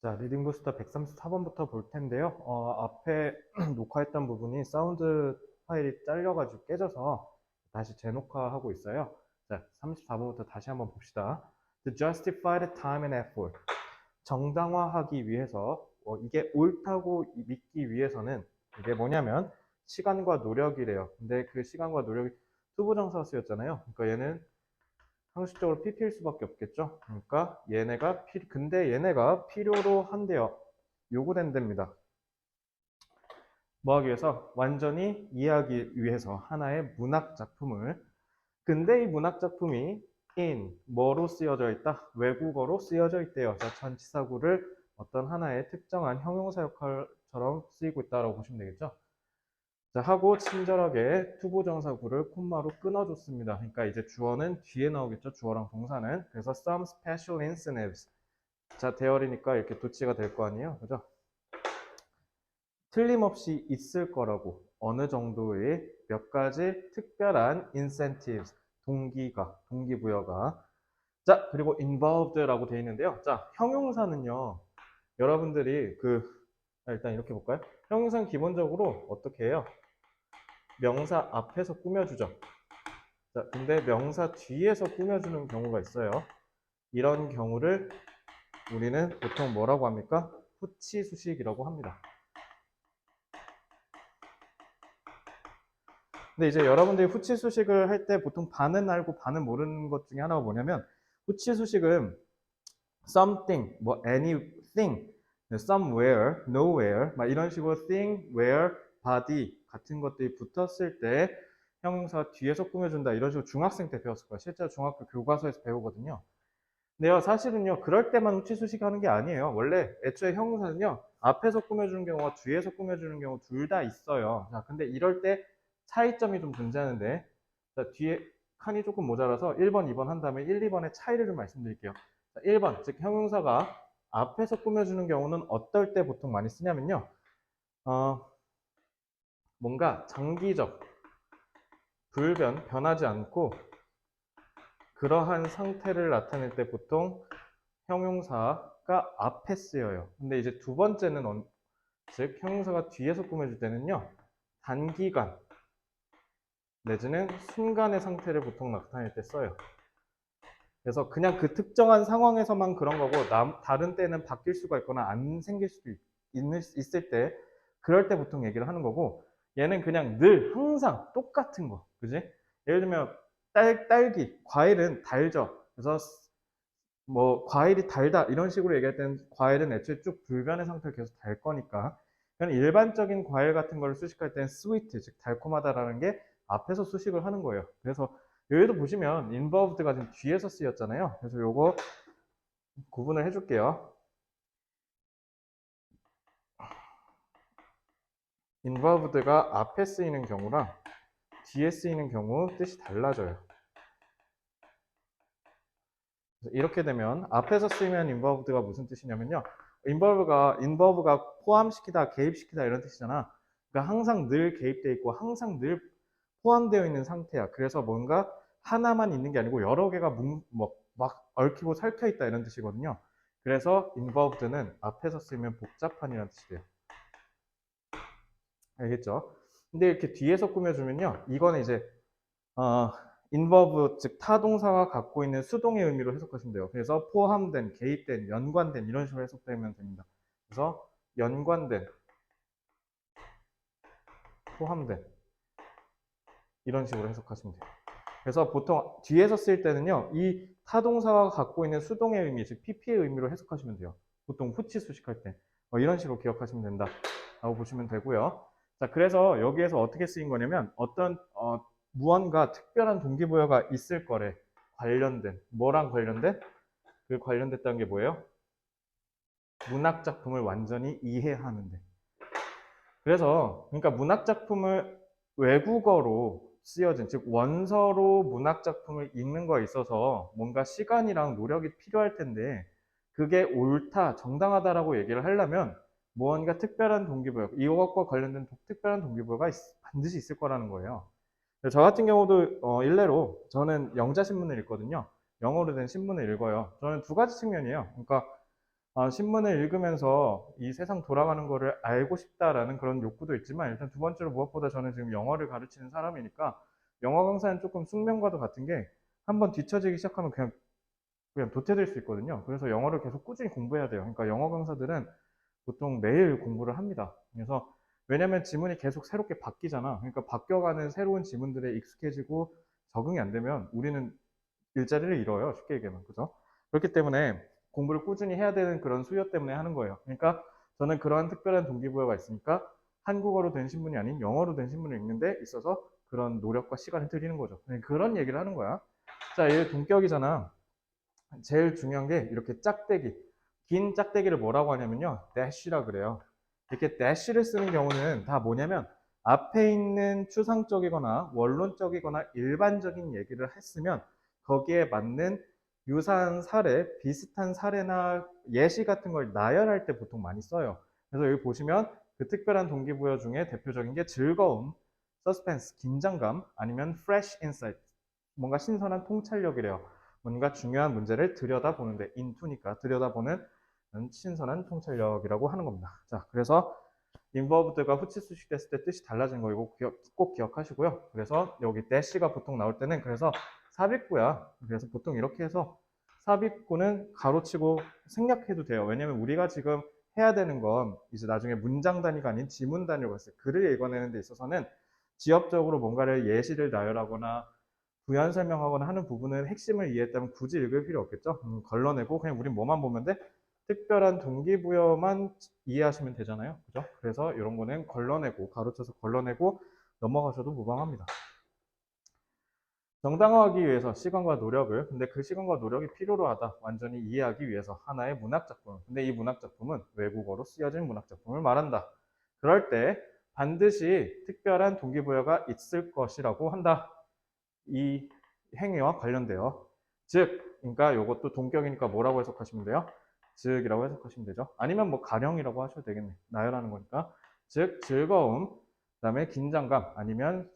자, 리딩 부스터 134번부터 볼 텐데요. 앞에 녹화했던 부분이 사운드 파일이 잘려가지고 깨져서 다시 재녹화하고 있어요. 자, 34번부터 다시 한번 봅시다. To justify the time and effort. 정당화하기 위해서, 이게 옳다고 믿기 위해서는 이게 뭐냐면 시간과 노력이래요. 근데 그 시간과 노력이 투부정사가 쓰였잖아요. 그러니까 얘는 상식적으로 PP일 수밖에 없겠죠. 그러니까 근데 얘네가 필요로 한대요. 요구된답니다. 뭐 하기 위해서? 완전히 이해하기 위해서 하나의 문학 작품을. 근데 이 문학 작품이 뭐로 쓰여져 있다? 외국어로 쓰여져 있대요. 자, 전치사구를 어떤 하나의 특정한 형용사 역할처럼 쓰이고 있다고 보시면 되겠죠. 자, 하고 친절하게 투부정사구를 콤마로 끊어줬습니다. 그러니까 이제 주어는 뒤에 나오겠죠. 주어랑 동사는. 그래서 some special incentives. 자, 대열이니까 이렇게 도치가 될 거 아니에요. 그죠? 틀림없이 있을 거라고 어느 정도의 몇 가지 특별한 incentives, 동기부여가. 자, 그리고 involved라고 되어 있는데요. 자, 형용사는요. 여러분들이 일단 이렇게 볼까요? 형용사는 기본적으로 어떻게 해요? 명사 앞에서 꾸며주죠. 자, 근데 명사 뒤에서 꾸며주는 경우가 있어요. 이런 경우를 우리는 보통 뭐라고 합니까? 후치수식이라고 합니다. 근데 이제 여러분들이 후치수식을 할 때 보통 반은 알고 반은 모르는 것 중에 하나가 뭐냐면 후치수식은 something, 뭐 anything, somewhere, nowhere 막 이런 식으로 thing, where, body 같은 것들이 붙었을 때 형용사 뒤에서 꾸며준다 이런 식으로 중학생 때 배웠을 거예요. 실제로 중학교 교과서에서 배우거든요. 근데요, 사실은요, 그럴 때만 후치수식 하는 게 아니에요. 원래 애초에 형용사는요, 앞에서 꾸며주는 경우와 뒤에서 꾸며주는 경우 둘 다 있어요. 자, 근데 이럴 때 차이점이 좀 존재하는데, 자, 뒤에 칸이 조금 모자라서 1번, 2번 한 다음에 1, 2번의 차이를 좀 말씀드릴게요. 자, 1번, 즉 형용사가 앞에서 꾸며주는 경우는 어떨 때 보통 많이 쓰냐면요. 뭔가 장기적, 변하지 않고 그러한 상태를 나타낼 때 보통 형용사가 앞에 쓰여요. 근데 이제 두 번째는 즉 형용사가 뒤에서 꾸며줄 때는요. 단기간 내지는 순간의 상태를 보통 나타낼 때 써요. 그래서 그냥 그 특정한 상황에서만 그런 거고 다른 때는 바뀔 수가 있거나 안 생길 수도 있을 때 그럴 때 보통 얘기를 하는 거고 얘는 그냥 늘 항상 똑같은 거. 그지? 예를 들면 딸기, 과일은 달죠. 그래서 뭐 과일이 달다 이런 식으로 얘기할 때는 과일은 애초에 쭉 불변의 상태로 계속 달 거니까 그냥 일반적인 과일 같은 걸 수식할 때는 sweet 즉 달콤하다라는 게 앞에서 수식을 하는 거예요. 그래서 여기도 보시면 involved가 지금 뒤에서 쓰였잖아요. 그래서 요거 구분을 해줄게요. involved가 앞에 쓰이는 경우랑 뒤에 쓰이는 경우 뜻이 달라져요. 이렇게 되면 앞에서 쓰이면 involved가 무슨 뜻이냐면요. involve가 포함시키다, 개입시키다 이런 뜻이잖아. 그러니까 항상 늘 개입되어 있고 항상 늘 포함되어 있는 상태야. 그래서 뭔가 하나만 있는 게 아니고 여러 개가 막 얽히고 설켜 있다 이런 뜻이거든요. 그래서 involved는 앞에서 쓰이면 복잡한이라는 뜻이 돼요. 알겠죠? 근데 이렇게 뒤에서 꾸며주면요. 이거는 이제 involve 즉 타동사가 갖고 있는 수동의 의미로 해석하시면 돼요. 그래서 포함된, 개입된, 연관된 이런 식으로 해석되면 됩니다. 그래서 연관된, 포함된 이런 식으로 해석하시면 돼요. 그래서 보통 뒤에서 쓸 때는요. 이 타동사가 갖고 있는 수동의 의미, 즉 PP의 의미로 해석하시면 돼요. 보통 후치 수식할 때 이런 식으로 기억하시면 된다라고 보시면 되고요. 자, 그래서 여기에서 어떻게 쓰인 거냐면 어떤 무언가 특별한 동기부여가 있을 거래. 관련된 뭐랑 관련된? 그 관련됐다는 게 뭐예요? 문학 작품을 완전히 이해하는데. 그래서 그러니까 문학 작품을 외국어로 쓰여진 즉 원서로 문학 작품을 읽는 거에 있어서 뭔가 시간이랑 노력이 필요할 텐데 그게 옳다, 정당하다라고 얘기를 하려면 무언가 특별한 동기부여, 이것과 관련된 특별한 동기부여가 반드시 있을 거라는 거예요. 저 같은 경우도 일례로 저는 영자 신문을 읽거든요. 영어로 된 신문을 읽어요. 저는 두 가지 측면이에요. 그러니까 신문을 읽으면서 이 세상 돌아가는 거를 알고 싶다라는 그런 욕구도 있지만 일단 두 번째로 무엇보다 저는 지금 영어를 가르치는 사람이니까 영어 강사는 조금 숙명과도 같은 게 한번 뒤처지기 시작하면 그냥 도태될 수 있거든요. 그래서 영어를 계속 꾸준히 공부해야 돼요. 그러니까 영어 강사들은 보통 매일 공부를 합니다. 그래서 왜냐면 지문이 계속 새롭게 바뀌잖아. 그러니까 바뀌어가는 새로운 지문들에 익숙해지고 적응이 안 되면 우리는 일자리를 잃어요. 쉽게 얘기하면. 그죠? 그렇기 때문에 공부를 꾸준히 해야 되는 그런 수요 때문에 하는 거예요. 그러니까 저는 그러한 특별한 동기부여가 있으니까 한국어로 된 신문이 아닌 영어로 된 신문을 읽는데 있어서 그런 노력과 시간을 들이는 거죠. 그런 얘기를 하는 거야. 자, 얘 동격이잖아. 제일 중요한 게 이렇게 짝대기. 긴 짝대기를 뭐라고 하냐면요. dash라 그래요. 이렇게 dash를 쓰는 경우는 다 뭐냐면 앞에 있는 추상적이거나 원론적이거나 일반적인 얘기를 했으면 거기에 맞는 유사한 사례, 비슷한 사례나 예시 같은 걸 나열할 때 보통 많이 써요. 그래서 여기 보시면 그 특별한 동기부여 중에 대표적인 게 즐거움, 서스펜스, 긴장감, 아니면 fresh insight, 뭔가 신선한 통찰력이래요. 뭔가 중요한 문제를 들여다보는데 into니까 들여다보는 신선한 통찰력이라고 하는 겁니다. 자, 그래서 involved가 후치 수식됐을 때 뜻이 달라진 거 이거 꼭 기억하시고요. 그래서 여기 dash가 보통 나올 때는 그래서 삽입구야. 그래서 보통 이렇게 해서 삽입구는 가로치고 생략해도 돼요. 왜냐면 우리가 지금 해야 되는 건 이제 나중에 문장 단위가 아닌 지문 단위로 봤어요. 글을 읽어내는 데 있어서는 지엽적으로 뭔가를 예시를 나열하거나 부연 설명하거나 하는 부분은 핵심을 이해했다면 굳이 읽을 필요 없겠죠. 걸러내고 그냥 우린 뭐만 보면 돼? 특별한 동기부여만 이해하시면 되잖아요. 그죠? 그래서 이런 거는 걸러내고 가로쳐서 걸러내고 넘어가셔도 무방합니다. 정당화하기 위해서 시간과 노력을, 근데 그 시간과 노력이 필요로 하다 완전히 이해하기 위해서 하나의 문학작품, 근데 이 문학작품은 외국어로 쓰여진 문학작품을 말한다. 그럴 때 반드시 특별한 동기부여가 있을 것이라고 한다. 이 행위와 관련돼요. 즉, 그러니까 이것도 동격이니까 뭐라고 해석하시면 돼요? 즉이라고 해석하시면 되죠. 아니면 뭐 가령이라고 하셔도 되겠네. 나열하는 거니까. 즉, 즐거움, 그다음에 긴장감, 아니면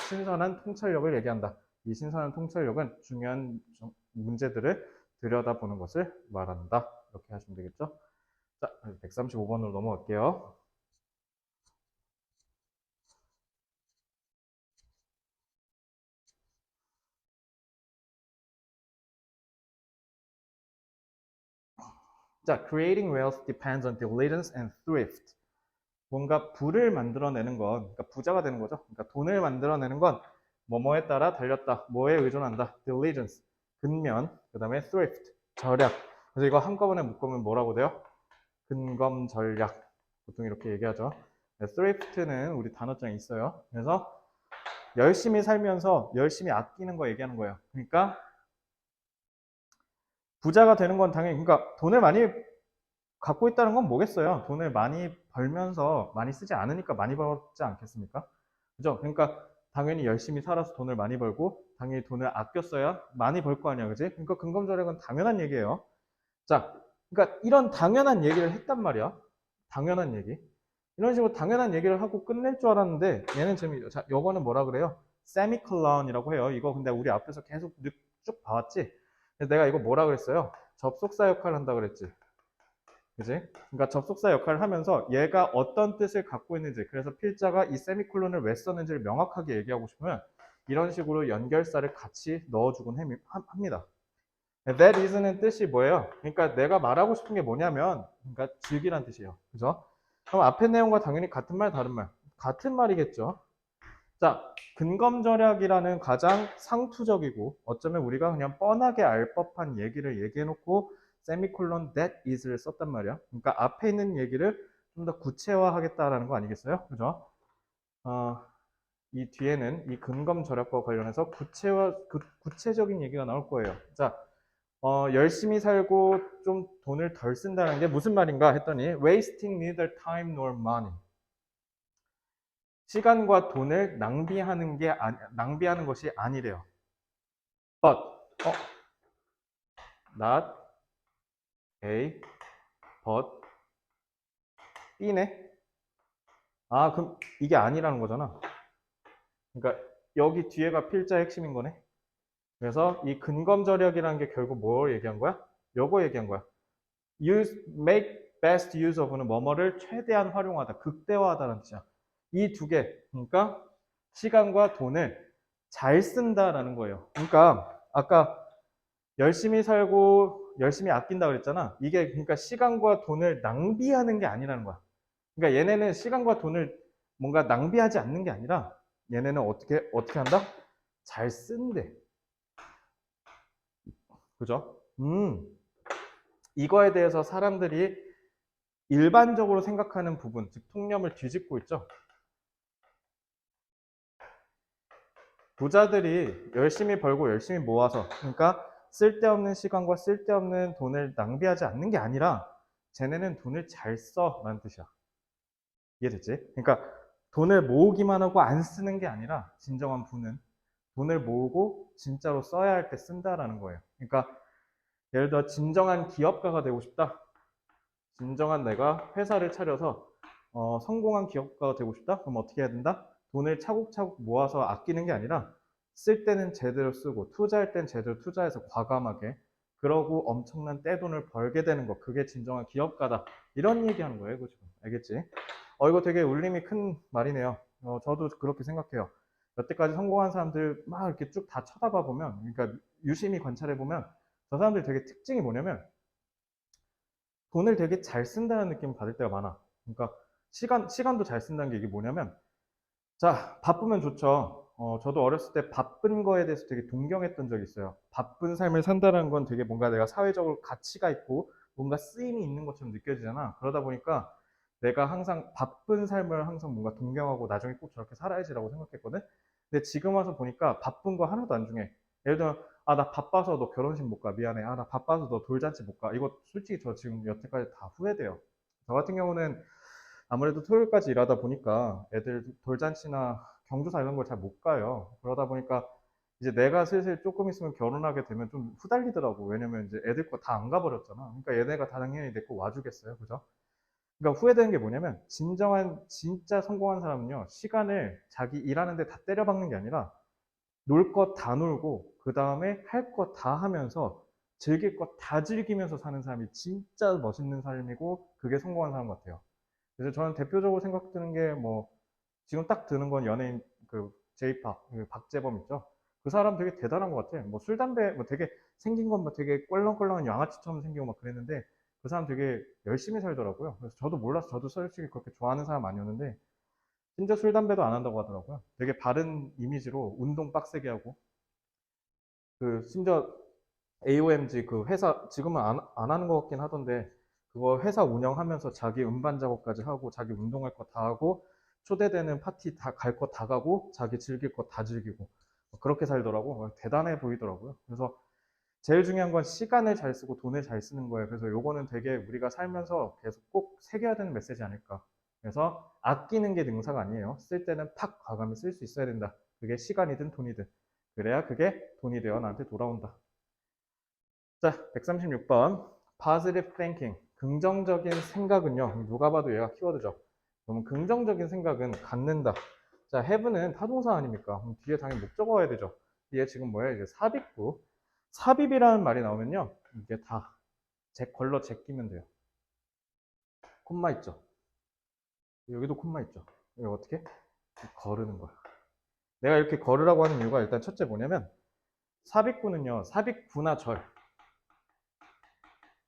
신선한 통찰력을 얘기한다. 이 신선한 통찰력은 중요한 문제들을 들여다보는 것을 말한다. 이렇게 하시면 되겠죠. 자, 135번으로 넘어갈게요. 자, creating wealth depends on diligence and thrift. 뭔가 부를 만들어내는 건, 그러니까 부자가 되는 거죠. 그러니까 돈을 만들어내는 건 뭐뭐에 따라 달렸다, 뭐에 의존한다, diligence, 근면, 그 다음에 thrift, 절약. 그래서 이거 한꺼번에 묶으면 뭐라고 돼요? 근검 절약. 보통 이렇게 얘기하죠. 네, thrift는 우리 단어장에 있어요. 그래서 열심히 살면서 열심히 아끼는 거 얘기하는 거예요. 그러니까 부자가 되는 건 당연히, 그러니까 돈을 많이 갖고 있다는 건 뭐겠어요? 돈을 많이 벌면서 많이 쓰지 않으니까 많이 벌지 않겠습니까? 그죠? 그러니까 당연히 열심히 살아서 돈을 많이 벌고 당연히 돈을 아껴 써야 많이 벌 거 아니야, 그지? 그러니까 근검절약은 당연한 얘기예요. 자, 그러니까 이런 당연한 얘기를 했단 말이야. 당연한 얘기. 이런 식으로 당연한 얘기를 하고 끝낼 줄 알았는데 얘는 지금 자, 요거는 뭐라 그래요? 세미콜론이라고 해요. 이거 근데 우리 앞에서 계속 쭉 봐왔지? 내가 이거 뭐라 그랬어요? 접속사 역할을 한다 그랬지. 그지? 그러니까 접속사 역할을 하면서 얘가 어떤 뜻을 갖고 있는지, 그래서 필자가 이 세미콜론을 왜 썼는지를 명확하게 얘기하고 싶으면 이런 식으로 연결사를 같이 넣어주곤 합니다. That is는 뜻이 뭐예요? 그러니까 내가 말하고 싶은 게 뭐냐면, 그러니까 즉이란 뜻이에요. 그죠? 그럼 앞에 내용과 당연히 같은 말, 다른 말. 같은 말이겠죠. 자, 근검절약이라는 가장 상투적이고 어쩌면 우리가 그냥 뻔하게 알 법한 얘기를 얘기해놓고 세미콜론 that is를 썼단 말이야. 그러니까 앞에 있는 얘기를 좀 더 구체화하겠다라는 거 아니겠어요? 그죠? 이 뒤에는 이 근검절약과 관련해서 구체적인 얘기가 나올 거예요. 자, 열심히 살고 좀 돈을 덜 쓴다는 게 무슨 말인가 했더니 wasting neither time nor money. 시간과 돈을 낭비하는 것이 아니래요. But, not A, but B네. 아, 그럼 이게 아니라는 거잖아. 그러니까 여기 뒤에가 필자의 핵심인 거네. 그래서 이 근검절약이라는 게 결국 뭘 얘기한 거야? 요거 얘기한 거야. make best use of는 뭐뭐를 최대한 활용하다, 극대화하다라는 뜻이야. 이 두 개, 그러니까 시간과 돈을 잘 쓴다라는 거예요. 그러니까 아까 열심히 살고 열심히 아낀다 그랬잖아. 이게 그러니까 시간과 돈을 낭비하는 게 아니라는 거야. 그러니까 얘네는 시간과 돈을 뭔가 낭비하지 않는 게 아니라 얘네는 어떻게 한다? 잘 쓴대. 그죠? 이거에 대해서 사람들이 일반적으로 생각하는 부분, 즉 통념을 뒤집고 있죠. 부자들이 열심히 벌고 열심히 모아서, 그러니까 쓸데없는 시간과 쓸데없는 돈을 낭비하지 않는 게 아니라 쟤네는 돈을 잘 써 라는 뜻이야. 이해됐지? 그러니까 돈을 모으기만 하고 안 쓰는 게 아니라 진정한 부는 돈을 모으고 진짜로 써야 할 때 쓴다라는 거예요. 그러니까 예를 들어 진정한 기업가가 되고 싶다. 진정한 내가 회사를 차려서 성공한 기업가가 되고 싶다? 그럼 어떻게 해야 된다? 돈을 차곡차곡 모아서 아끼는 게 아니라 쓸 때는 제대로 쓰고 투자할 땐 제대로 투자해서 과감하게 그러고 엄청난 떼돈을 벌게 되는 거. 그게 진정한 기업가다. 이런 얘기하는 거예요. 이거 지금. 알겠지? 이거 되게 울림이 큰 말이네요. 저도 그렇게 생각해요. 여태까지 성공한 사람들 막 이렇게 쭉 다 쳐다봐 보면, 그러니까 유심히 관찰해 보면 저 사람들 되게 특징이 뭐냐면 돈을 되게 잘 쓴다는 느낌을 받을 때가 많아. 그러니까 시간도 잘 쓴다는 게 이게 뭐냐면, 자, 바쁘면 좋죠. 저도 어렸을 때 바쁜 거에 대해서 되게 동경했던 적이 있어요. 바쁜 삶을 산다는 건 되게 뭔가 내가 사회적으로 가치가 있고 뭔가 쓰임이 있는 것처럼 느껴지잖아. 그러다 보니까 내가 항상 바쁜 삶을 항상 뭔가 동경하고 나중에 꼭 저렇게 살아야지라고 생각했거든. 근데 지금 와서 보니까 바쁜 거 하나도 안 중요해. 예를 들어, 아, 나 바빠서 너 결혼식 못 가. 미안해. 아, 나 바빠서 너 돌잔치 못 가. 이거 솔직히 저 지금 여태까지 다 후회돼요. 저 같은 경우는 아무래도 토요일까지 일하다 보니까 애들 돌잔치나 경조사 이런 걸 잘 못 가요. 그러다 보니까 이제 내가 슬슬 조금 있으면 결혼하게 되면 좀 후달리더라고. 왜냐면 이제 애들 거 다 안 가버렸잖아. 그러니까 얘네가 당연히 내 거 와주겠어요. 그죠? 그러니까 후회되는 게 뭐냐면 진정한 진짜 성공한 사람은요. 시간을 자기 일하는 데 다 때려박는 게 아니라 놀 거 다 놀고 그 다음에 할 거 다 하면서 즐길 거 다 즐기면서 사는 사람이 진짜 멋있는 삶이고 그게 성공한 사람 같아요. 그래서 저는 대표적으로 생각드는 게 뭐 지금 딱 드는 건 연예인 그 제이팝 그 박재범 있죠. 그 사람 되게 대단한 것 같아. 뭐 술 담배 뭐 되게 생긴 건 뭐 되게 껄렁껄렁한 양아치처럼 생기고 막 그랬는데 그 사람 되게 열심히 살더라고요. 그래서 저도 몰라서 저도 솔직히 그렇게 좋아하는 사람 아니었는데 진짜 술 담배도 안 한다고 하더라고요. 되게 바른 이미지로 운동 빡세게 하고 그 심지어 AOMG 그 회사 지금은 안 하는 것 같긴 하던데 그거 회사 운영하면서 자기 음반 작업까지 하고 자기 운동할 거 다 하고 초대되는 파티 다 갈 거 다 가고 자기 즐길 거 다 즐기고 그렇게 살더라고. 대단해 보이더라고요. 그래서 제일 중요한 건 시간을 잘 쓰고 돈을 잘 쓰는 거예요. 그래서 요거는 되게 우리가 살면서 계속 꼭 새겨야 되는 메시지 아닐까. 그래서 아끼는 게 능사가 아니에요. 쓸 때는 팍 과감히 쓸 수 있어야 된다. 그게 시간이든 돈이든. 그래야 그게 돈이 되어 나한테 돌아온다. 자, 136번. Positive thinking. 긍정적인 생각은요. 누가 봐도 얘가 키워드죠. 그러면 긍정적인 생각은 갖는다. 자, have는 타동사 아닙니까? 그럼 뒤에 당연히 목적어 와야 되죠. 얘 지금 뭐야? 이제 삽입구. 삽입이라는 말이 나오면요. 이게 다 걸러 제끼면 돼요. 콤마 있죠. 여기도 콤마 있죠. 이거 어떻게? 거르는 거야. 내가 이렇게 걸으라고 하는 이유가 일단 첫째 뭐냐면 삽입구는요. 삽입구나 절.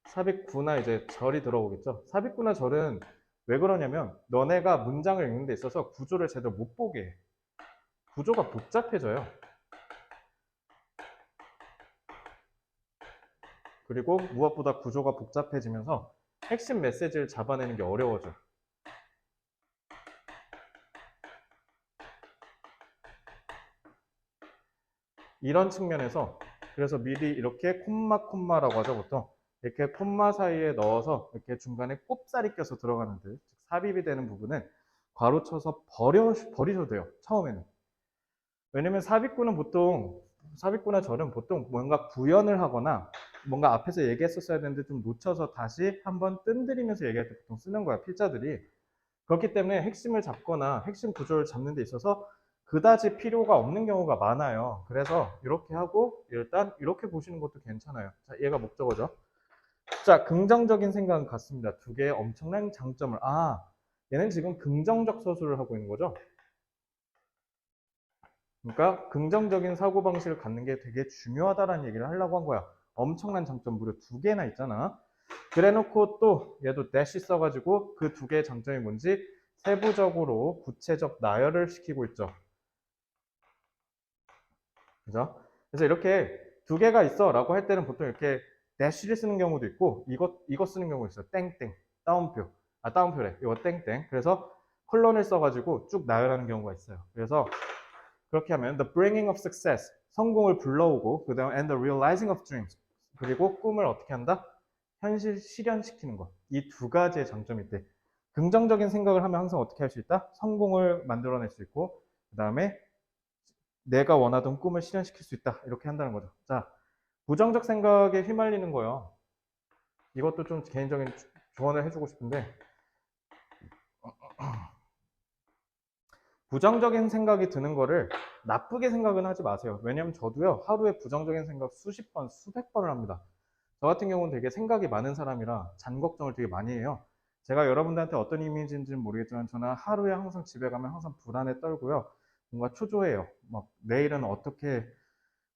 삽입구나 이제 절이 들어오겠죠. 삽입구나 절은 왜 그러냐면 너네가 문장을 읽는 데 있어서 구조를 제대로 못 보게 해. 구조가 복잡해져요. 그리고 무엇보다 구조가 복잡해지면서 핵심 메시지를 잡아내는 게 어려워져. 이런 측면에서 그래서 미리 이렇게 콤마라고 하죠. 보통 이렇게 콤마 사이에 넣어서 이렇게 중간에 꼽살이 껴서 들어가는 듯 삽입이 되는 부분은 괄호쳐서 버리셔도 돼요. 처음에는. 왜냐면 삽입구나 절은 보통 뭔가 구현을 하거나 뭔가 앞에서 얘기했었어야 되는데 좀 놓쳐서 다시 한번 뜸들이면서 얘기할 때 보통 쓰는 거야, 필자들이. 그렇기 때문에 핵심을 잡거나 핵심 구조를 잡는 데 있어서 그다지 필요가 없는 경우가 많아요. 그래서 이렇게 하고 일단 이렇게 보시는 것도 괜찮아요. 자, 얘가 목적어죠. 자, 긍정적인 생각은 같습니다. 두 개의 엄청난 장점을. 얘는 지금 긍정적 서술을 하고 있는 거죠. 그러니까 긍정적인 사고방식을 갖는 게 되게 중요하다라는 얘기를 하려고 한 거야. 엄청난 장점 무려 두 개나 있잖아. 그래놓고 또 얘도 dash 써가지고 그 두 개의 장점이 뭔지 세부적으로 구체적 나열을 시키고 있죠. 그죠? 그래서 이렇게 두 개가 있어 라고 할 때는 보통 이렇게 dash를 쓰는 경우도 있고 이거 쓰는 경우도 있어요. 땡땡 따옴표. 따옴표래. 이거 땡땡. 그래서 콜론을 써가지고 쭉 나열하는 경우가 있어요. 그래서 그렇게 하면 the bringing of success 성공을 불러오고 그 다음 and the realizing of dreams 그리고 꿈을 어떻게 한다? 현실 실현시키는 것. 이 두 가지의 장점이 있대. 긍정적인 생각을 하면 항상 어떻게 할 수 있다? 성공을 만들어낼 수 있고 그 다음에 내가 원하던 꿈을 실현시킬 수 있다. 이렇게 한다는 거죠. 자, 부정적 생각에 휘말리는 거요. 이것도 좀 개인적인 조언을 해주고 싶은데 부정적인 생각이 드는 거를 나쁘게 생각은 하지 마세요. 왜냐면 저도요, 하루에 부정적인 생각 수십 번, 수백 번을 합니다. 저 같은 경우는 되게 생각이 많은 사람이라 잔 걱정을 되게 많이 해요. 제가 여러분들한테 어떤 이미지인지는 모르겠지만 저는 하루에 항상 집에 가면 항상 불안에 떨고요. 뭔가 초조해요. 막 내일은 어떻게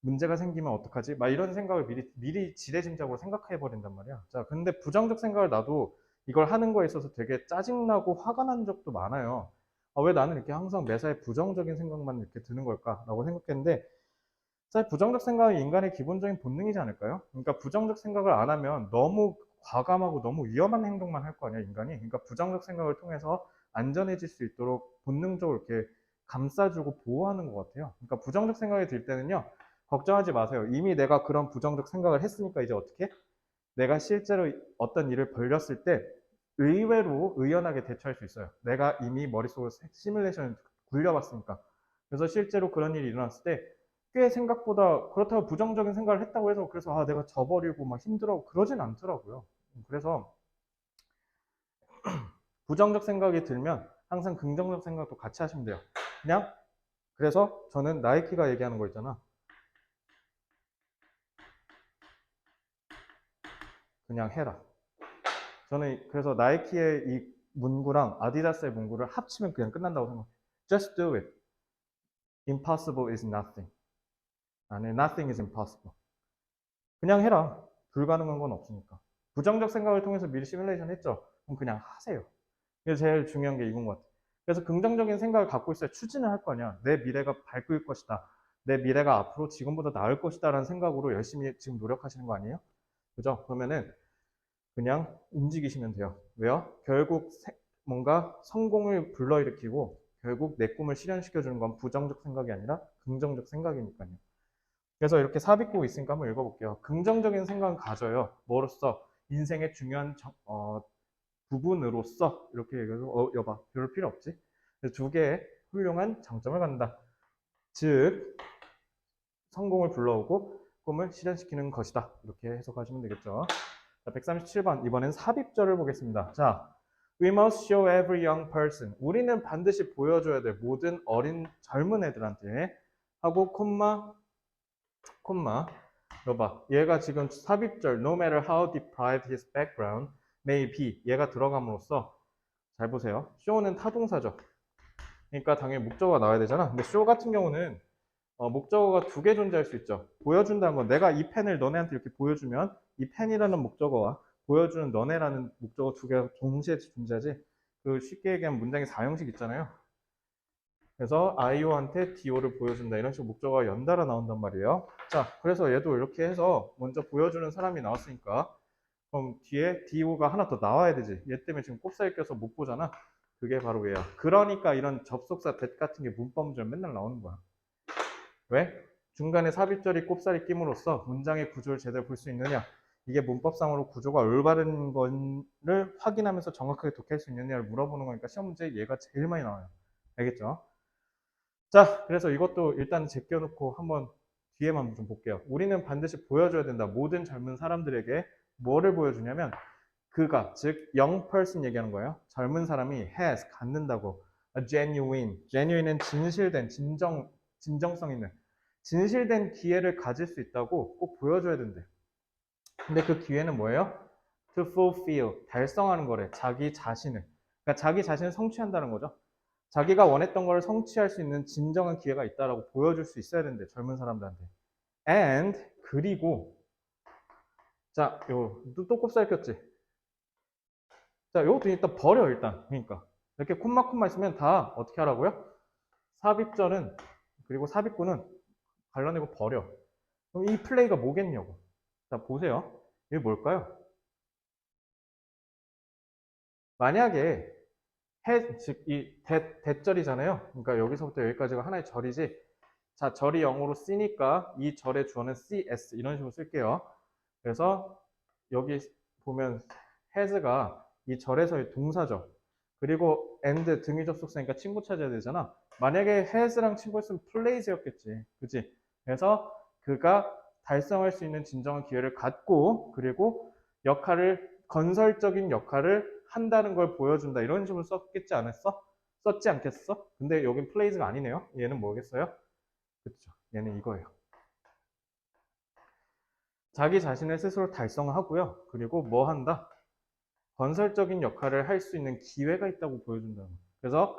문제가 생기면 어떡하지? 막 이런 생각을 미리 지레짐작으로 생각해 버린단 말이야. 자, 근데 부정적 생각을 나도 이걸 하는 거에 있어서 되게 짜증나고 화가 난 적도 많아요. 왜 나는 이렇게 항상 매사에 부정적인 생각만 이렇게 드는 걸까라고 생각했는데 사실 부정적 생각은 인간의 기본적인 본능이지 않을까요? 그러니까 부정적 생각을 안 하면 너무 과감하고 너무 위험한 행동만 할 거 아니야, 인간이. 그러니까 부정적 생각을 통해서 안전해질 수 있도록 본능적으로 이렇게 감싸주고 보호하는 것 같아요. 그러니까 부정적 생각이 들 때는요, 걱정하지 마세요. 이미 내가 그런 부정적 생각을 했으니까 이제 어떻게? 내가 실제로 어떤 일을 벌렸을 때 의외로 의연하게 대처할 수 있어요. 내가 이미 머릿속으로 시뮬레이션을 굴려봤으니까. 그래서 실제로 그런 일이 일어났을 때 꽤 생각보다 그렇다고 부정적인 생각을 했다고 해서 그래서 내가 져버리고 막 힘들어 그러진 않더라고요. 그래서 부정적 생각이 들면 항상 긍정적 생각도 같이 하시면 돼요. 그냥 그래서 저는 나이키가 얘기하는 거 있잖아. 그냥 해라. 저는 그래서 나이키의 이 문구랑 아디다스의 문구를 합치면 그냥 끝난다고 생각해요. Just do it. Impossible is nothing. 아니, nothing is impossible. 그냥 해라. 불가능한 건 없으니까. 부정적 생각을 통해서 미리 시뮬레이션 했죠? 그럼 그냥 하세요. 이게 제일 중요한 게 이건 것 같아요. 그래서 긍정적인 생각을 갖고 있어야 추진을 할 거 아니야. 내 미래가 밝을 것이다. 내 미래가 앞으로 지금보다 나을 것이다 라는 생각으로 열심히 지금 노력하시는 거 아니에요? 그죠? 그러면은 그냥 움직이시면 돼요. 왜요? 결국 뭔가 성공을 불러일으키고 결국 내 꿈을 실현시켜주는 건 부정적 생각이 아니라 긍정적 생각이니까요. 그래서 이렇게 삽입고 있으니까 한번 읽어볼게요. 긍정적인 생각은 가져요. 뭐로써? 인생의 중요한 부분으로서 이렇게 얘기해서 여봐 별로 필요 없지. 두 개의 훌륭한 장점을 갖는다. 즉 성공을 불러오고 꿈을 실현시키는 것이다. 이렇게 해석하시면 되겠죠. 자, 137번 이번엔 삽입절을 보겠습니다. 자, We must show every young person. 우리는 반드시 보여줘야 돼. 모든 젊은 애들한테 하고 콤마 여봐 얘가 지금 삽입절 no matter how deprived his background may be 얘가 들어감으로써 잘 보세요. show는 타동사죠. 그러니까 당연히 목적어가 나와야 되잖아. 근데 show 같은 경우는 목적어가 두 개 존재할 수 있죠. 보여준다는 건 내가 이 펜을 너네한테 이렇게 보여주면 이 펜이라는 목적어와 보여주는 너네라는 목적어 두 개가 동시에 존재하지. 그 쉽게 얘기하면 문장의 사형식 있잖아요. 그래서 IO한테 DO를 보여준다. 이런 식으로 목적어가 연달아 나온단 말이에요. 자, 그래서 얘도 이렇게 해서 먼저 보여주는 사람이 나왔으니까 그럼 뒤에 DO가 하나 더 나와야 되지. 얘 때문에 지금 꼽사리 껴서 못 보잖아. 그게 바로 얘야. 그러니까 이런 접속사 that 같은 게 문법문제로 맨날 나오는 거야. 왜? 중간에 삽입절이 꼽사리 끼므로써 문장의 구조를 제대로 볼 수 있느냐. 이게 문법상으로 구조가 올바른 거를 확인하면서 정확하게 독해할 수 있느냐를 물어보는 거니까 시험 문제에 얘가 제일 많이 나와요. 알겠죠? 자, 그래서 이것도 일단 제껴놓고 한번 뒤에만 좀 볼게요. 우리는 반드시 보여줘야 된다. 모든 젊은 사람들에게 뭐를 보여주냐면 그가, 즉 young person 얘기하는 거예요. 젊은 사람이 has, 갖는다고. A genuine은 진실된, 진정성 있는 진실된 기회를 가질 수 있다고 꼭 보여줘야 된대. 근데 그 기회는 뭐예요? to fulfill, 달성하는 거래. 자기 자신을. 그러니까 자기 자신을 성취한다는 거죠. 자기가 원했던 걸 성취할 수 있는 진정한 기회가 있다라고 보여줄 수 있어야 되는데, 젊은 사람들한테. And, 그리고, 자, 또 곱살 꼈지? 자, 요것도 일단 버려, 일단. 그러니까. 이렇게 콤마 있으면 다 어떻게 하라고요? 삽입절은, 그리고 삽입구는 갈라내고 버려. 그럼 이 플레이가 뭐겠냐고. 자, 보세요. 이게 뭘까요? 만약에 즉, 대절이잖아요. 그러니까 여기서부터 여기까지가 하나의 절이지. 자, 절이 영어로 C니까 이 절의 주어는 CS 이런 식으로 쓸게요. 그래서 여기 보면 has가 이 절에서의 동사죠. 그리고 and 등위 접속사니까 친구 찾아야 되잖아. 만약에 has랑 친구였으면 plays였겠지. 그치? 그래서 그가 달성할 수 있는 진정한 기회를 갖고 그리고 건설적인 역할을 한다는 걸 보여준다. 이런 식으로 썼겠지 않았어? 썼지 않겠어? 근데 여긴 plays가 아니네요. 얘는 뭐겠어요? 그렇죠. 얘는 이거예요. 자기 자신을 스스로 달성하고요. 그리고 뭐 한다? 건설적인 역할을 할 수 있는 기회가 있다고 보여준다. 그래서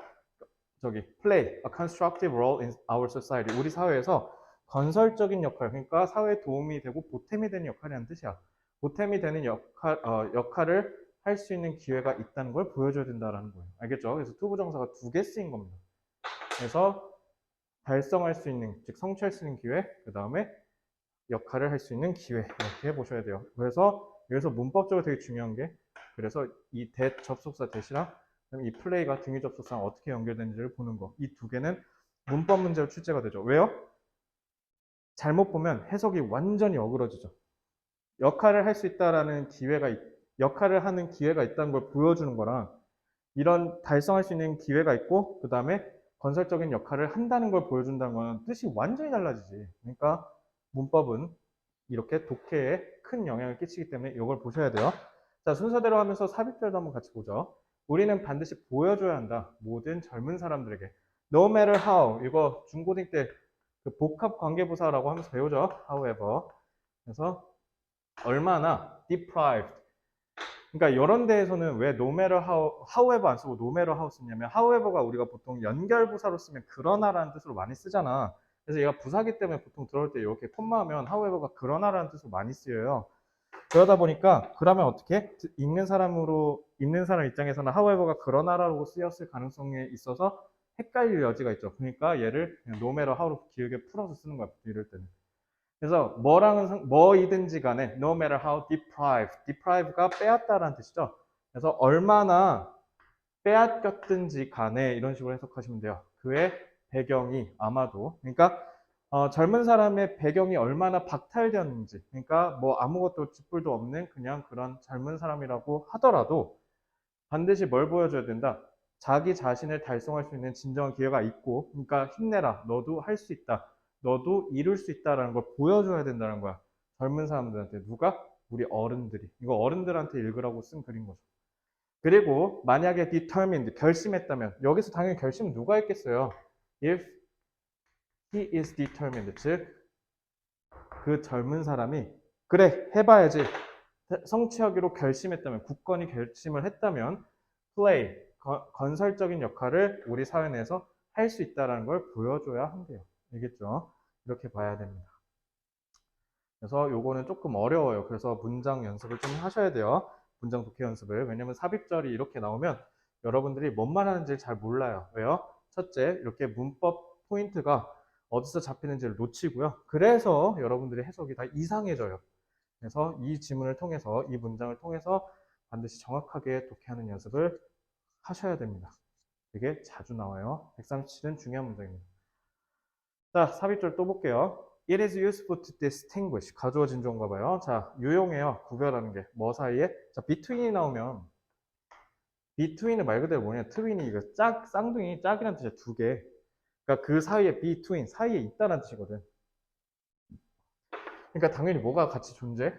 저기 play a constructive role in our society. 우리 사회에서 건설적인 역할, 그러니까 사회에 도움이 되고 보탬이 되는 역할이라는 뜻이야. 보탬이 되는 역할을 할 수 있는 기회가 있다는 걸 보여줘야 된다는 거예요. 알겠죠? 그래서 투부정사가 2개 쓰인 겁니다. 그래서 달성할 수 있는, 즉 성취할 수 있는 기회, 그 다음에 역할을 할 수 있는 기회 이렇게 보셔야 돼요. 그래서 여기서 문법적으로 되게 중요한 게 그래서 이 접속사 대시랑 이 플레이가 등위 접속사랑 어떻게 연결되는지를 보는 거. 이 2개는 문법 문제로 출제가 되죠. 왜요? 잘못 보면 해석이 완전히 어그러지죠. 역할을 할 수 있다라는 역할을 하는 기회가 있다는 걸 보여주는 거랑 이런 달성할 수 있는 기회가 있고 그 다음에 건설적인 역할을 한다는 걸 보여준다는 건 뜻이 완전히 달라지지. 그러니까 문법은 이렇게 독해에 큰 영향을 끼치기 때문에 이걸 보셔야 돼요. 자, 순서대로 하면서 삽입절도 한번 같이 보죠. 우리는 반드시 보여줘야 한다. 모든 젊은 사람들에게. No matter how. 이거 중고등 때 그 복합 관계부사라고 하면서 배우죠. However. 그래서 얼마나 deprived. 그러니까 이런 데에서는 왜 no matter how, however 안 쓰고 no matter how 쓰냐면 however가 우리가 보통 연결부사로 쓰면 그러나라는 뜻으로 많이 쓰잖아. 그래서 얘가 부사기 때문에 보통 들어올 때 이렇게 콤마하면 however가 그러나라는 뜻으로 많이 쓰여요. 그러다 보니까 그러면 어떻게 읽는 사람 입장에서는 however가 그러나라고 쓰였을 가능성에 있어서 헷갈릴 여지가 있죠. 그러니까 얘를 그냥 no matter how로 길게 풀어서 쓰는 거야. 이럴 때는. 그래서 뭐이든지 간에 no matter how deprive가 빼앗다라는 뜻이죠. 그래서 얼마나 빼앗겼든지 간에 이런 식으로 해석하시면 돼요. 그의 배경이 아마도 그러니까 젊은 사람의 배경이 얼마나 박탈되었는지 그러니까 뭐 아무것도 쥐뿔도 없는 그냥 그런 젊은 사람이라고 하더라도 반드시 뭘 보여줘야 된다. 자기 자신을 달성할 수 있는 진정한 기회가 있고 그러니까 힘내라. 너도 할 수 있다. 너도 이룰 수 있다라는 걸 보여줘야 된다는 거야. 젊은 사람들한테. 누가? 우리 어른들이. 이거 어른들한테 읽으라고 쓴 글인 거죠. 그리고 만약에 determined, 결심했다면 여기서 당연히 결심은 누가 했겠어요? If he is determined, 즉 그 젊은 사람이 그래 해봐야지 성취하기로 결심했다면 굳건히 결심을 했다면 play, 건설적인 역할을 우리 사회 내에서 할 수 있다는 걸 보여줘야 한대요. 알겠죠? 이렇게 봐야 됩니다. 그래서 요거는 조금 어려워요. 그래서 문장 연습을 좀 하셔야 돼요. 문장 독해 연습을. 왜냐면 삽입절이 이렇게 나오면 여러분들이 뭔 말하는지 잘 몰라요. 왜요? 첫째, 이렇게 문법 포인트가 어디서 잡히는지를 놓치고요. 그래서 여러분들의 해석이 다 이상해져요. 그래서 이 지문을 통해서, 이 문장을 통해서 반드시 정확하게 독해하는 연습을 하셔야 됩니다. 되게 자주 나와요. 137은 중요한 문장입니다. 자, 삽입절 또 볼게요. It is useful to distinguish. 가주어진 조인가 봐요. 자, 유용해요. 구별하는 게. 뭐 사이에? 자, between이 나오면 between은 말 그대로 뭐냐? 트윈이 이거 쌍둥이, 짝이라는 뜻이야. 2개. 그러니까 그 사이에 between, 사이에 있다는 뜻이거든. 그러니까 당연히 뭐가 같이 존재?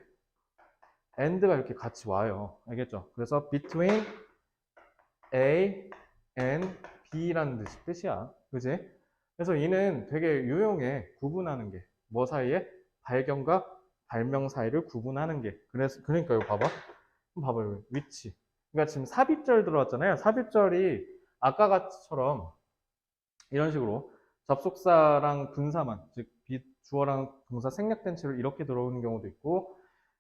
and가 이렇게 같이 와요. 알겠죠? 그래서 between A and B라는 뜻이야. 그지? 그래서 이는 되게 유용해. 구분하는 게. 뭐 사이에? 발견과 발명 사이를 구분하는 게. 그러니까 이거 봐봐. 봐봐요. which. 그러니까 지금 삽입절 들어왔잖아요. 삽입절이 아까처럼 이런 식으로 접속사랑 분사만, 즉 주어랑 동사 생략된 채로 이렇게 들어오는 경우도 있고,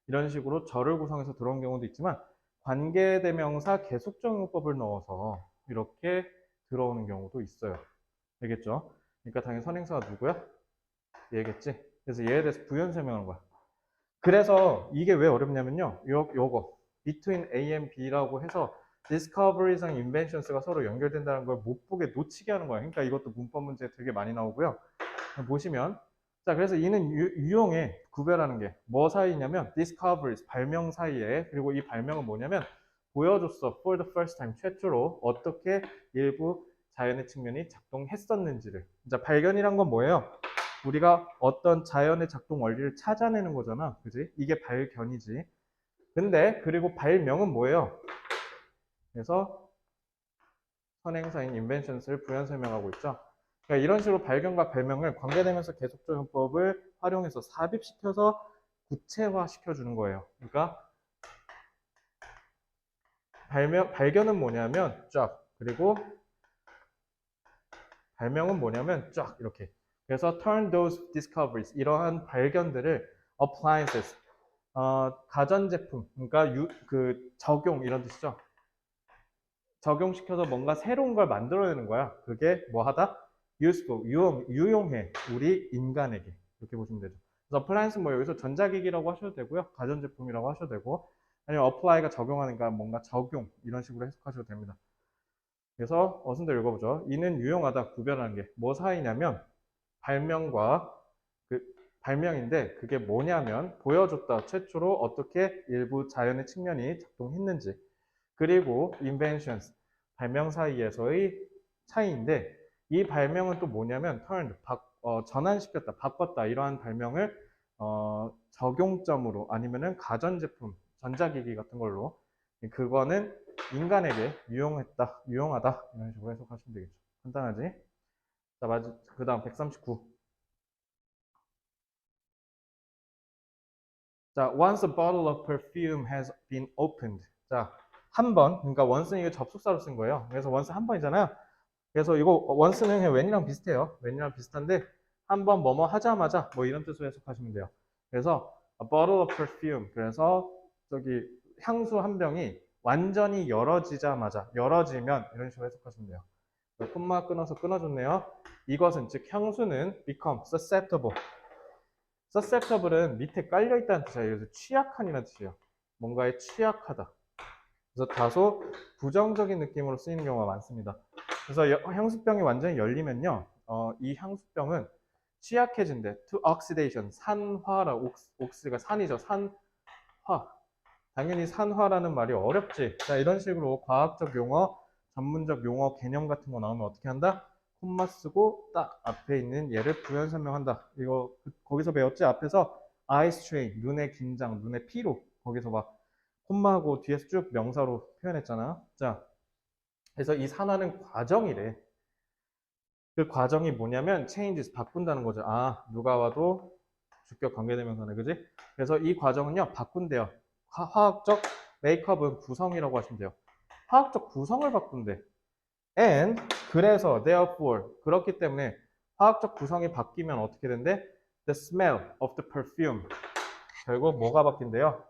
이런 식으로 절을 구성해서 들어온 경우도 있지만, 관계대명사 계속적용법을 넣어서 이렇게 들어오는 경우도 있어요. 알겠죠? 그러니까 당연히 선행사가 누구야? 얘겠지? 그래서 얘에 대해서 부연 설명하는 거야. 그래서 이게 왜 어렵냐면요. 요거 between A and B라고 해서 discoverys랑 inventions가 서로 연결된다는 걸 못 보게 놓치게 하는 거야. 그러니까 이것도 문법 문제 되게 많이 나오고요. 보시면 자, 그래서 이는 유용해. 구별하는 게 뭐 사이냐면 discoveries, 발명 사이에. 그리고 이 발명은 뭐냐면 보여줬어. for the first time, 최초로 어떻게 일부 자연의 측면이 작동했었는지를. 자, 발견이란 건 뭐예요? 우리가 어떤 자연의 작동 원리를 찾아내는 거잖아. 그지? 이게 발견이지. 근데 그리고 발명은 뭐예요? 그래서 선행사인 inventions를 부연 설명하고 있죠. 그러니까 이런 식으로 발견과 발명을 관계되면서 계속적용법을 활용해서 삽입시켜서 구체화 시켜주는 거예요. 그러니까 발견은 뭐냐면 쫙, 그리고 발명은 뭐냐면 쫙 이렇게. 그래서 turn those discoveries, 이러한 발견들을 appliances, 가전제품, 그러니까 적용 이런 뜻이죠. 적용시켜서 뭔가 새로운 걸 만들어내는 거야. 그게 뭐 하다? useful, 유용해. 우리 인간에게. 이렇게 보시면 되죠. 그래서 appliance는 뭐 여기서 전자기기라고 하셔도 되고요. 가전제품이라고 하셔도 되고, 아니면 apply가 적용하는가 뭔가 적용 이런 식으로 해석하셔도 됩니다. 그래서 어순대로 읽어보죠. 이는 유용하다, 구별하는 게 뭐 사이냐면 발명과 발명인데 그게 뭐냐면 보여줬다, 최초로 어떻게 일부 자연의 측면이 작동했는지, 그리고 inventions, 발명 사이에서의 차이인데 이 발명은 또 뭐냐면 turned, 전환시켰다, 바꿨다, 이러한 발명을 적용점으로 아니면은 가전제품, 전자기기 같은 걸로, 그거는 인간에게 유용하다 이런 식으로 해석하시면 되겠죠. 간단하지? 자, 그 다음 139. 자, once a bottle of perfume has been opened. 자, 한 번, 그러니까 once는 이거 접속사로 쓴 거예요. 그래서 once 한 번이잖아요. 그래서 이거 once는 그냥 when이랑 비슷해요. when이랑 비슷한데 한 번 뭐뭐 하자마자 뭐 이런 뜻으로 해석하시면 돼요. 그래서 a bottle of perfume. 그래서 저기 향수 한 병이 완전히 열어지면 이런 식으로 해석하시면 돼요. 콤마 끊어서 끊어줬네요. 이것은 즉 향수는 become susceptible. susceptible은 밑에 깔려있다는 뜻이에요. 그래서 취약한이라는 뜻이에요. 뭔가에 취약하다. 그래서 다소 부정적인 느낌으로 쓰이는 경우가 많습니다. 그래서 향수병이 완전히 열리면요, 이 향수병은 취약해진대. to oxidation, 산화라. 옥스가 산이죠. 산화. 당연히 산화라는 말이 어렵지. 자, 이런 식으로 과학적 용어, 전문적 용어, 개념 같은 거 나오면 어떻게 한다? 콤마 쓰고 딱 앞에 있는 얘를 부연 설명한다. 이거 거기서 배웠지? 앞에서 eye strain, 눈의 긴장, 눈의 피로. 거기서 막 콤마하고 뒤에서 쭉 명사로 표현했잖아. 자, 그래서 이 산화는 과정이래. 그 과정이 뭐냐면 changes, 바꾼다는 거죠. 아, 누가 와도 주격 관계대명사네, 그지? 그래서 이 과정은요, 바꾼대요. 화학적 메이크업은 구성이라고 하시면 돼요. 화학적 구성을 바꾼대. And 그래서 therefore, 그렇기 때문에 화학적 구성이 바뀌면 어떻게 된대? The smell of the perfume. 결국 뭐가 바뀐대요?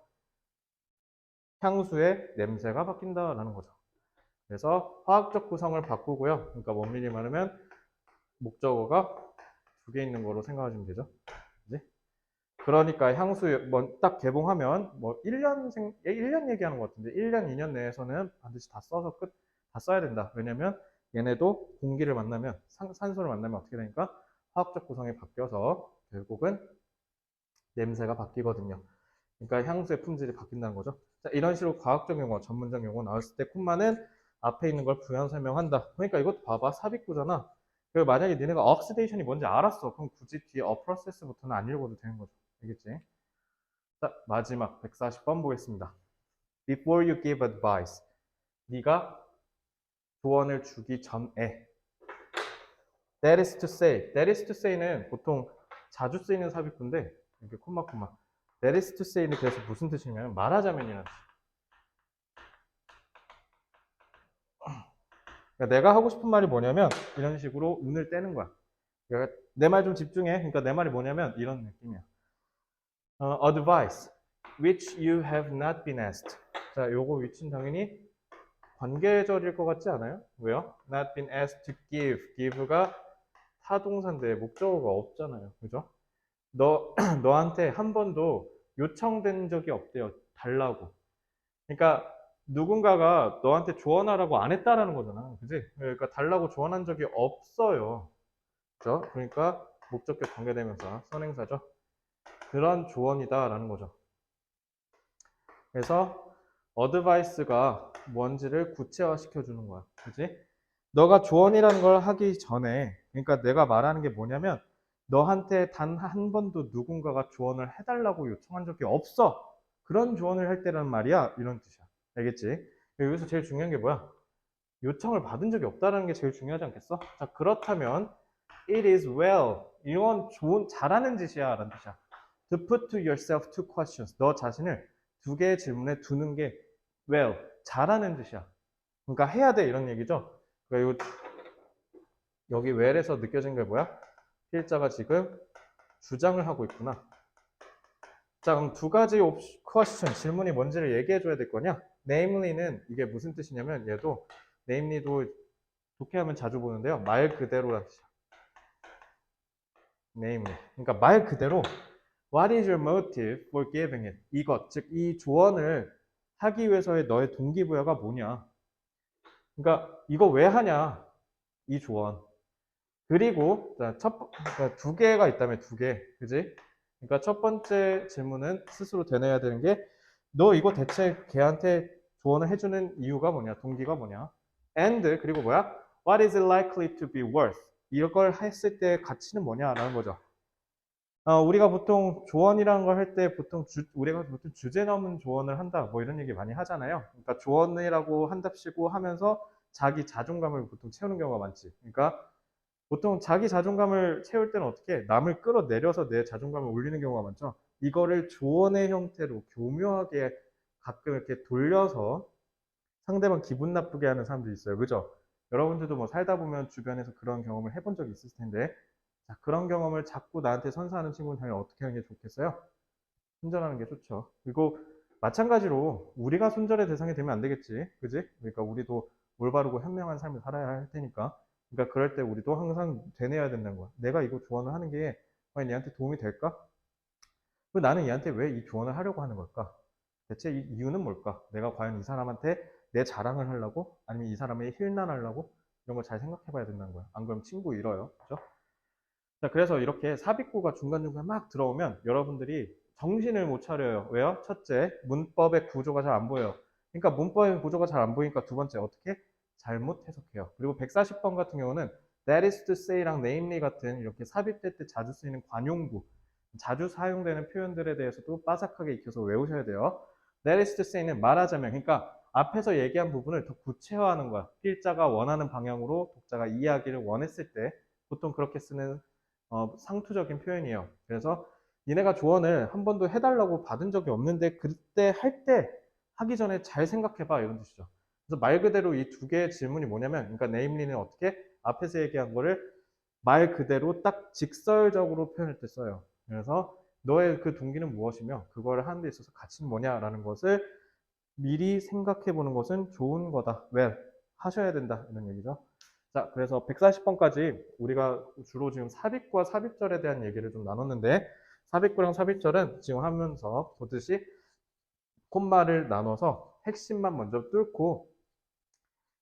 향수의 냄새가 바뀐다라는 거죠. 그래서 화학적 구성을 바꾸고요. 그러니까 원밀히 말하면 목적어가 두 개 있는 거로 생각하시면 되죠. 그치? 그러니까 향수 딱 개봉하면 뭐 1년 얘기하는 것 같은데 1년, 2년 내에서는 반드시 다 써서 다 써야 된다. 왜냐면 얘네도 공기를 만나면 산소를 만나면 어떻게 되니까 화학적 구성이 바뀌어서 결국은 냄새가 바뀌거든요. 그러니까 향수의 품질이 바뀐다는 거죠. 자, 이런 식으로 과학적 용어, 전문적 용어 나왔을 때 콤마는 앞에 있는 걸 부연 설명한다. 그러니까 이것도 봐봐. 삽입구잖아. 그리고 만약에 니네가 oxidation이 뭔지 알았어. 그럼 굳이 뒤에 a process부터는 안 읽어도 되는 거죠. 알겠지? 자, 마지막 140번 보겠습니다. Before you give advice. 네가 조언을 주기 전에. That is to say. That is to say는 보통 자주 쓰이는 삽입구인데 이렇게 콤마. That is to say는 그래서 무슨 뜻이냐면 말하자면이라는 뜻. 그러니까 내가 하고 싶은 말이 뭐냐면 이런 식으로 운을 떼는 거야. 그러니까 내 말 좀 집중해. 그러니까 내 말이 뭐냐면 이런 느낌이야. Advice which you have not been asked. 자, 요거 위치는 당연히 관계절일 것 같지 않아요? 왜요? Not been asked to give. give가 타동사인데 목적어가 없잖아요. 그죠? 너한테 한 번도 요청된 적이 없대요. 달라고. 그러니까 누군가가 너한테 조언하라고 안 했다라는 거잖아. 그지? 그러니까 달라고 조언한 적이 없어요. 그죠? 그러니까 목적격 관계대명사, 선행사죠. 그런 조언이다라는 거죠. 그래서 어드바이스가 뭔지를 구체화시켜 주는 거야. 그지? 너가 조언이라는 걸 하기 전에, 그러니까 내가 말하는 게 뭐냐면 너한테 단 한 번도 누군가가 조언을 해달라고 요청한 적이 없어. 그런 조언을 할 때란 말이야. 이런 뜻이야. 알겠지? 여기서 제일 중요한 게 뭐야? 요청을 받은 적이 없다는 게 제일 중요하지 않겠어? 자, 그렇다면 it is well. 이건 잘하는 짓이야 라는 뜻이야. To put to yourself two questions. 너 자신을 두 개의 질문에 두는 게 well. 잘하는 짓이야. 그러니까 해야 돼 이런 얘기죠. 그러니까 여기 well에서 느껴진 게 뭐야? 필자가 지금 주장을 하고 있구나. 자, 그럼 두 가지 question, 질문이 뭔지를 얘기해 줘야 될 거냐? namely는 이게 무슨 뜻이냐면 얘도 namely도 독해하면 자주 보는데요. 말 그대로라는 뜻이야. namely. 그러니까 말 그대로 What is your motive for giving it? 이것, 즉 이 조언을 하기 위해서의 너의 동기부여가 뭐냐? 그러니까 이거 왜 하냐? 이 조언. 그리고 그러니까 두 개가 있다면 두 개, 그지? 그러니까 첫 번째 질문은 스스로 되뇌어야 되는 게 너 이거 대체 걔한테 조언을 해주는 이유가 뭐냐? 동기가 뭐냐? And 그리고 뭐야? What is it likely to be worth? 이걸 했을 때 가치는 뭐냐라는 거죠. 우리가 보통 조언이라는 걸 할 때 보통 우리가 보통 주제 넘은 조언을 한다 뭐 이런 얘기 많이 하잖아요. 그러니까 조언이라고 한답시고 하면서 자기 자존감을 보통 채우는 경우가 많지. 그러니까 보통 자기 자존감을 채울 때는 어떻게 해? 남을 끌어내려서 내 자존감을 올리는 경우가 많죠. 이거를 조언의 형태로 교묘하게 가끔 이렇게 돌려서 상대방 기분 나쁘게 하는 사람도 있어요. 그죠? 여러분들도 뭐 살다 보면 주변에서 그런 경험을 해본 적이 있을 텐데 자, 그런 경험을 자꾸 나한테 선사하는 친구는 당연히 어떻게 하는 게 좋겠어요? 손절하는 게 좋죠. 그리고 마찬가지로 우리가 손절의 대상이 되면 안 되겠지. 그지? 그러니까 우리도 올바르고 현명한 삶을 살아야 할 테니까. 그러니까 그럴 때 우리도 항상 되뇌어야 된다는 거야. 내가 이거 조언을 하는 게 과연 얘한테 도움이 될까? 그리고 나는 얘한테 왜 이 조언을 하려고 하는 걸까? 대체 이 이유는 뭘까? 내가 과연 이 사람한테 내 자랑을 하려고? 아니면 이 사람의 힐난하려고? 이런 걸 잘 생각해 봐야 된다는 거야. 안 그러면 친구 잃어요. 그죠? 자, 그래서 이렇게 삽입구가 중간중간 막 들어오면 여러분들이 정신을 못 차려요. 왜요? 첫째, 문법의 구조가 잘 안 보여요. 그러니까 문법의 구조가 잘 안 보이니까 두 번째, 어떻게? 잘못 해석해요. 그리고 140번 같은 경우는 that is to say랑 namely 같은 이렇게 삽입될 때 자주 쓰이는 관용구, 자주 사용되는 표현들에 대해서도 빠삭하게 익혀서 외우셔야 돼요. that is to say는 말하자면, 그러니까 앞에서 얘기한 부분을 더 구체화하는 거야. 필자가 원하는 방향으로 독자가 이해하기를 원했을 때 보통 그렇게 쓰는 상투적인 표현이에요. 그래서 니네가 조언을 한 번도 해달라고 받은 적이 없는데 그때 할 때 하기 전에 잘 생각해봐 이런 뜻이죠. 그래서 말 그대로 이 두 개의 질문이 뭐냐면, 그러니까 네임리는 어떻게 앞에서 얘기한 거를 말 그대로 딱 직설적으로 표현할 때 써요. 그래서 너의 그 동기는 무엇이며 그거를 하는 데 있어서 가치는 뭐냐라는 것을 미리 생각해 보는 것은 좋은 거다. 왜? 하셔야 된다. 이런 얘기죠. 자, 그래서 140번까지 우리가 주로 지금 삽입과 삽입절에 대한 얘기를 좀 나눴는데, 삽입구랑 삽입절은 지금 하면서 보듯이 콤마를 나눠서 핵심만 먼저 뚫고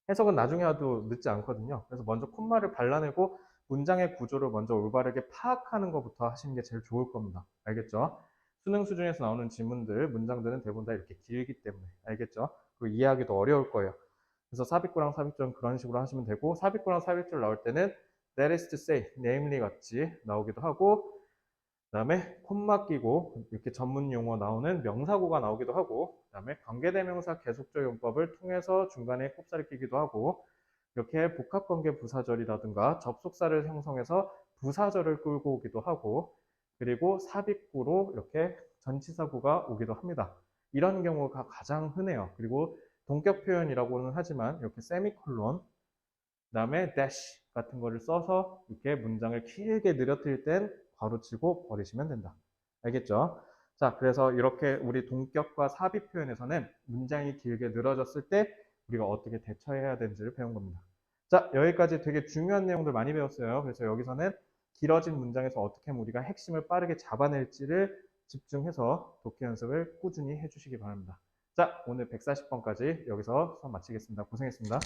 해석은 나중에 해도 늦지 않거든요. 그래서 먼저 콤마를 발라내고 문장의 구조를 먼저 올바르게 파악하는 것부터 하시는 게 제일 좋을 겁니다. 알겠죠? 수능 수준에서 나오는 질문들, 문장들은 대부분 다 이렇게 길기 때문에. 알겠죠? 그리고 이해하기도 어려울 거예요. 그래서 삽입구랑 삽입절은 그런 식으로 하시면 되고, 삽입구랑 삽입절 나올 때는 that is to say, namely 같이 나오기도 하고, 그 다음에 콤마 끼고 이렇게 전문 용어 나오는 명사구가 나오기도 하고, 그 다음에 관계대명사 계속적 용법을 통해서 중간에 꼽사를 끼기도 하고, 이렇게 복합관계 부사절이라든가 접속사를 형성해서 부사절을 끌고 오기도 하고, 그리고 삽입구로 이렇게 전치사구가 오기도 합니다. 이런 경우가 가장 흔해요. 그리고 동격 표현이라고는 하지만 이렇게 세미콜론, 그다음에 dash 같은 거를 써서 이렇게 문장을 길게 늘어뜨릴 땐 괄호치고 버리시면 된다. 알겠죠? 자, 그래서 이렇게 우리 동격과 삽입 표현에서는 문장이 길게 늘어졌을 때 우리가 어떻게 대처해야 되는지를 배운 겁니다. 자, 여기까지 되게 중요한 내용들 많이 배웠어요. 그래서 여기서는 길어진 문장에서 어떻게 하면 우리가 핵심을 빠르게 잡아낼지를 집중해서 독해 연습을 꾸준히 해주시기 바랍니다. 자, 오늘 140번까지 여기서 수업 마치겠습니다. 고생했습니다.